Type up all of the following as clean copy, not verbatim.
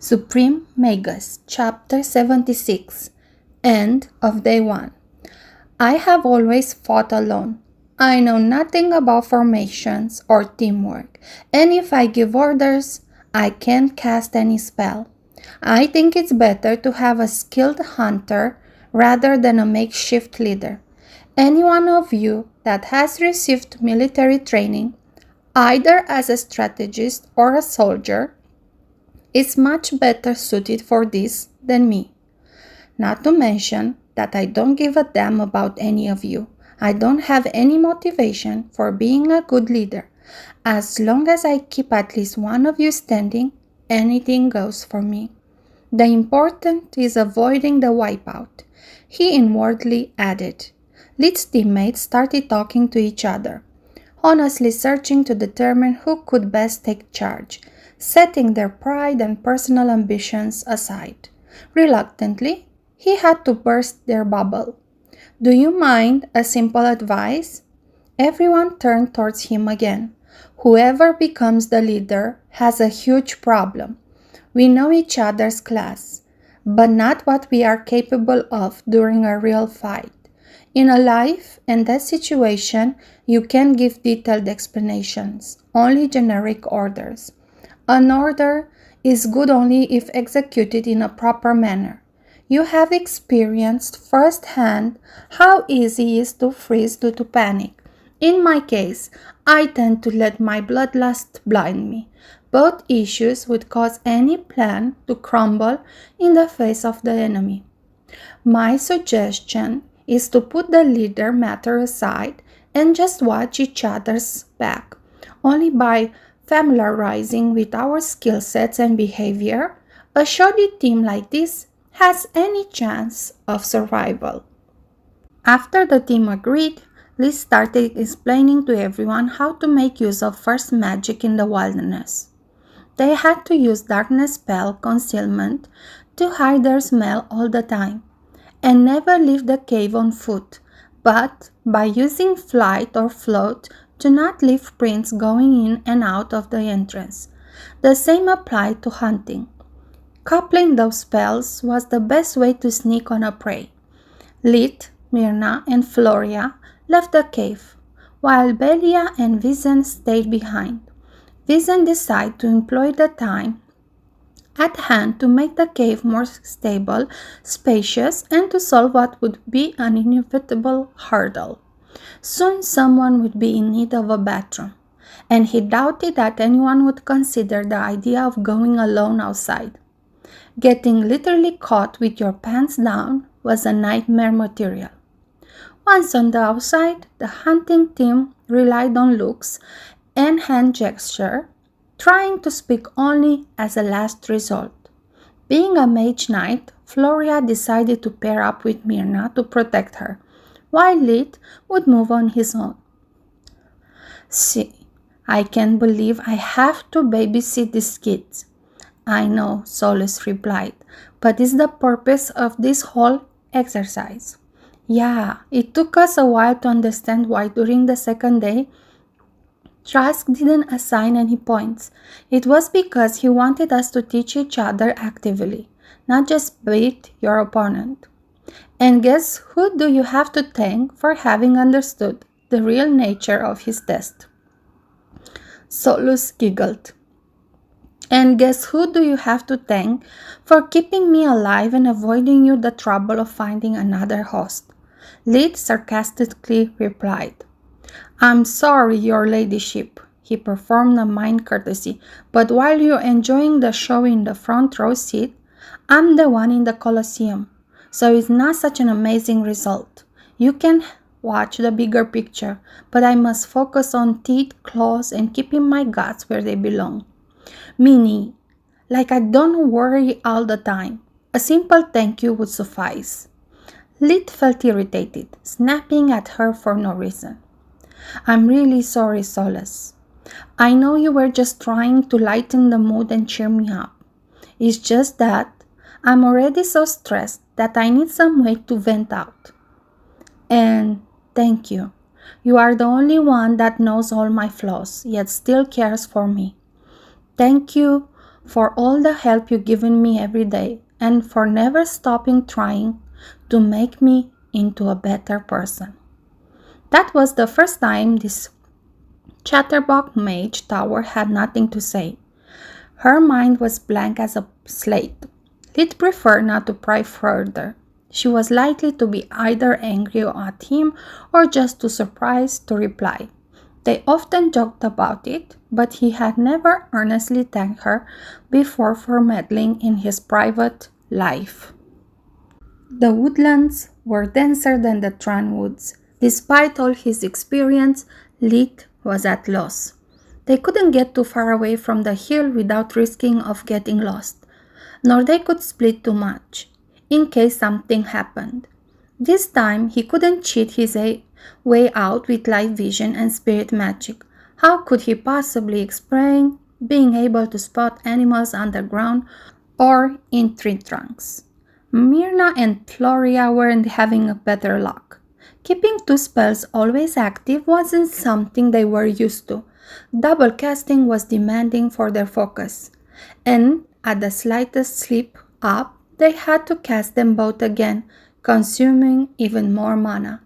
Supreme Magus, Chapter 76. End of Day 1. I have always fought alone. I know nothing about formations or teamwork, and if I give orders, I can't cast any spell. I think it's better to have a skilled hunter rather than a makeshift leader. Any one of you that has received military training, either as a strategist or a soldier, is much better suited for this than me. Not to mention that I don't give a damn about any of you. I don't have any motivation for being a good leader. As long as I keep at least one of you standing, anything goes for me. The important is avoiding the wipeout, he inwardly added. Lee's teammates started talking to each other, honestly searching to determine who could best take charge, setting their pride and personal ambitions aside. Reluctantly, he had to burst their bubble. "Do you mind a simple advice?" Everyone turned towards him again. "Whoever becomes the leader has a huge problem. We know each other's class, but not what we are capable of during a real fight. In a life and death situation, you can't give detailed explanations, only generic orders. An order is good only if executed in a proper manner. You have experienced firsthand how easy it is to freeze due to panic. In my case, I tend to let my bloodlust blind me. Both issues would cause any plan to crumble in the face of the enemy. My suggestion is to put the leader matter aside and just watch each other's back. Only by familiarizing with our skill sets and behavior, a shoddy team like this has any chance of survival." After the team agreed, Liz started explaining to everyone how to make use of first magic in the wilderness. They had to use darkness spell concealment to hide their smell all the time, and never leave the cave on foot, but by using flight or float to not leave prints going in and out of the entrance. The same applied to hunting. Coupling those spells was the best way to sneak on a prey. Lit, Myrna, and Floria left the cave, while Belia and Vizen stayed behind. Vizen decided to employ the time at hand to make the cave more stable, spacious, and to solve what would be an inevitable hurdle. Soon someone would be in need of a bathroom, and he doubted that anyone would consider the idea of going alone outside. Getting literally caught with your pants down was a nightmare material. Once on the outside, the hunting team relied on looks and hand gesture, trying to speak only as a last resort. Being a mage knight, Floria decided to pair up with Myrna to protect her, while Lit would move on his own. "See, I can't believe I have to babysit these kids." "I know," Solus replied, "but it's the purpose of this whole exercise." "Yeah, it took us a while to understand why during the second day Trask didn't assign any points. It was because he wanted us to teach each other actively, not just beat your opponent. And guess who do you have to thank for having understood the real nature of his test?" Solus giggled. "And guess who do you have to thank for keeping me alive and avoiding you the trouble of finding another host?" Lid sarcastically replied. "I'm sorry, your ladyship." He performed a mind courtesy, "but while you're enjoying the show in the front row seat, I'm the one in the Colosseum, so it's not such an amazing result. You can watch the bigger picture, but I must focus on teeth, claws, and keeping my guts where they belong. Meaning, like I don't worry all the time. A simple thank you would suffice." Lit felt irritated, snapping at her for no reason. "I'm really sorry, Solus. I know you were just trying to lighten the mood and cheer me up. It's just that I'm already so stressed that I need some way to vent out. And thank you. You are the only one that knows all my flaws, yet still cares for me. Thank you for all the help you've given me every day and for never stopping trying to make me into a better person." That was the first time this chatterbox mage tower had nothing to say. Her mind was blank as a slate. He'd prefer not to pry further. She was likely to be either angry at him or just too surprised to reply. They often joked about it, but he had never earnestly thanked her before for meddling in his private life. The woodlands were denser than the Tran woods. Despite all his experience, Leet was at loss. They couldn't get too far away from the hill without risking of getting lost, nor they could split too much, in case something happened. This time, he couldn't cheat his way out with light vision and spirit magic. How could he possibly explain being able to spot animals underground or in tree trunks? Myrna and Floria weren't having a better luck. Keeping two spells always active wasn't something they were used to. Double casting was demanding for their focus, and at the slightest slip up, they had to cast them both again, consuming even more mana.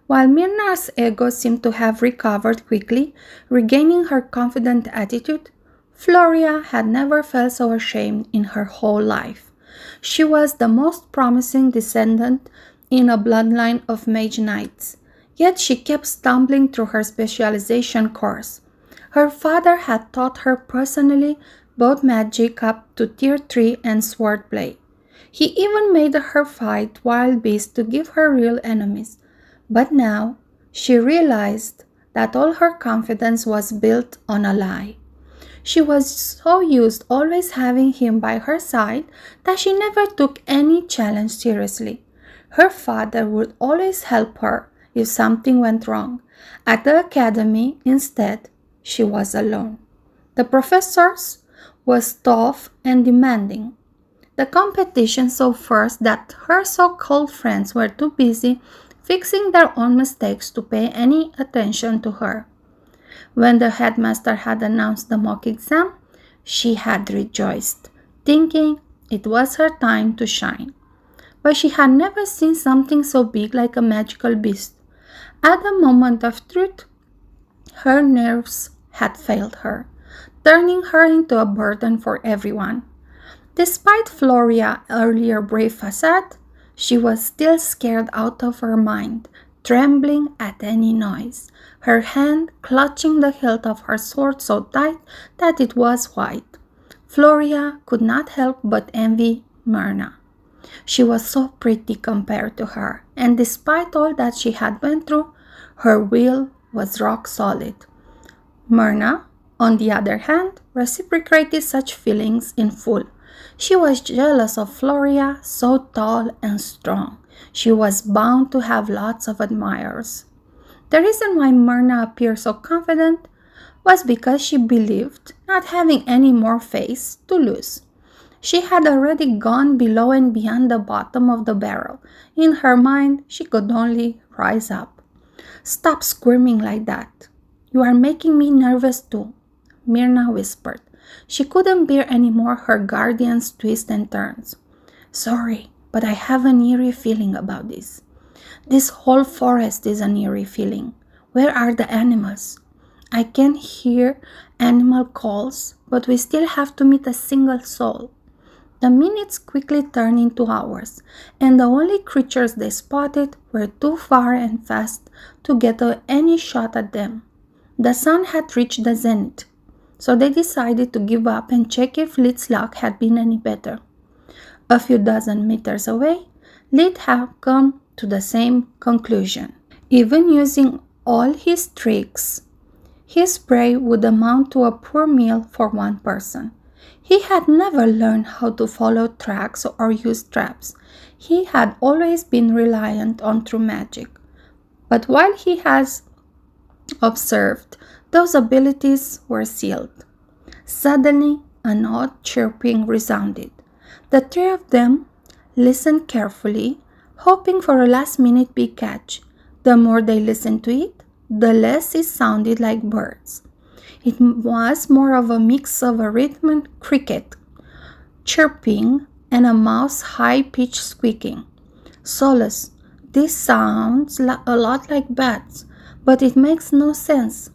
While Myrna's ego seemed to have recovered quickly, regaining her confident attitude, Floria had never felt so ashamed in her whole life. She was the most promising descendant in a bloodline of mage knights, yet she kept stumbling through her specialization course. Her father had taught her personally both magic up to tier 3 and swordplay. He even made her fight wild beasts to give her real enemies. But now she realized that all her confidence was built on a lie. She was so used always having him by her side that she never took any challenge seriously. Her father would always help her if something went wrong. At the academy, instead, she was alone. The professors was tough and demanding. The competition so fierce that her so-called friends were too busy fixing their own mistakes to pay any attention to her. When the headmaster had announced the mock exam, she had rejoiced, thinking it was her time to shine. But she had never seen something so big like a magical beast. At the moment of truth, her nerves had failed her, turning her into a burden for everyone. Despite Floria's earlier brave facade, she was still scared out of her mind, trembling at any noise, her hand clutching the hilt of her sword so tight that it was white. Floria could not help but envy Myrna. She was so pretty compared to her, and despite all that she had went through, her will was rock solid. Myrna, on the other hand, reciprocated such feelings in full. She was jealous of Floria, so tall and strong. She was bound to have lots of admirers. The reason why Myrna appeared so confident was because she believed not having any more face to lose. She had already gone below and beyond the bottom of the barrel. In her mind, she could only rise up. "Stop squirming like that. You are making me nervous too," Myrna whispered. She couldn't bear any more her guardian's twists and turns. "Sorry, but I have an eerie feeling about this. This whole forest is an eerie feeling. Where are the animals? I can hear animal calls, but we still have to meet a single soul." The minutes quickly turned into hours, and the only creatures they spotted were too far and fast to get any shot at them. The sun had reached the zenith, so they decided to give up and check if Lid's luck had been any better. A few dozen meters away, Lid had come to the same conclusion. Even using all his tricks, his prey would amount to a poor meal for one person. He had never learned how to follow tracks or use traps. He had always been reliant on true magic. But while he has observed, those abilities were sealed. Suddenly, an odd chirping resounded. The three of them listened carefully, hoping for a last-minute big catch. The more they listened to it, the less it sounded like birds. It was more of a mix of a rhythm and cricket. chirping, and a mouse high-pitched squeaking. Solus, this sounds a lot like bats, but it makes no sense.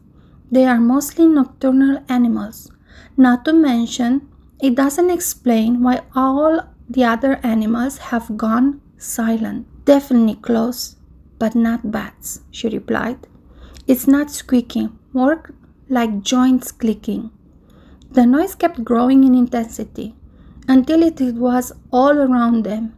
They are mostly nocturnal animals. Not to mention, it doesn't explain why all the other animals have gone silent. Definitely close, but not bats, she replied. It's not squeaking, more like joints clicking. The noise kept growing in intensity until it was all around them.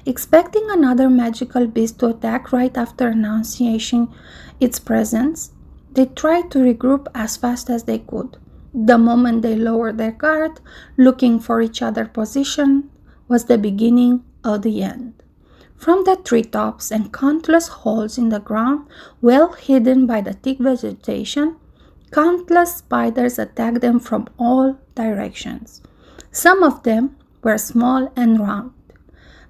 Expecting another magical beast to attack right after announcing its presence, they tried to regroup as fast as they could. The moment they lowered their guard, looking for each other's position, was the beginning of the end. From the treetops and countless holes in the ground, well hidden by the thick vegetation, countless spiders attacked them from all directions. Some of them were small and round,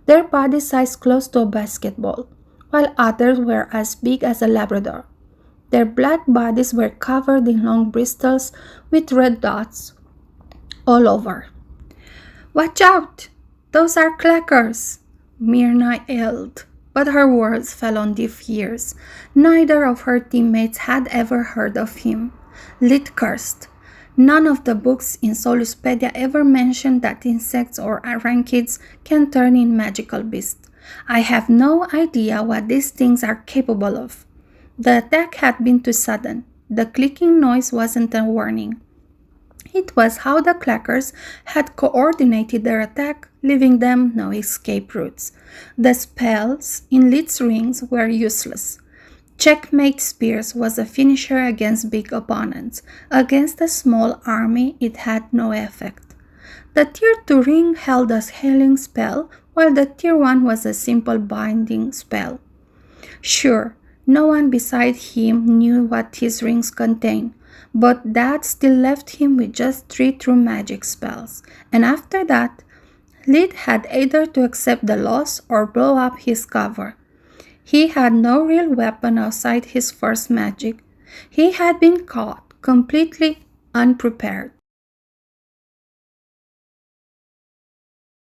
their body size close to a basketball, while others were as big as a Labrador. Their black bodies were covered in long bristles with red dots all over. "Watch out! Those are clackers!" Myrna yelled, but her words fell on deaf ears. Neither of her teammates had ever heard of him. Lit cursed. None of the books in Soluspedia ever mentioned that insects or arachnids can turn in magical beasts. I have no idea what these things are capable of. The attack had been too sudden. The clicking noise wasn't a warning. It was how the clackers had coordinated their attack, leaving them no escape routes. The spells in Lit's rings were useless. Checkmate Spears was a finisher against big opponents. Against a small army, it had no effect. The Tier 2 ring held a healing spell, while the Tier 1 was a simple binding spell. Sure, no one beside him knew what his rings contained, but that still left him with just 3 true magic spells. And after that, Lid had either to accept the loss or blow up his cover. He had no real weapon outside his first magic. He had been caught completely unprepared.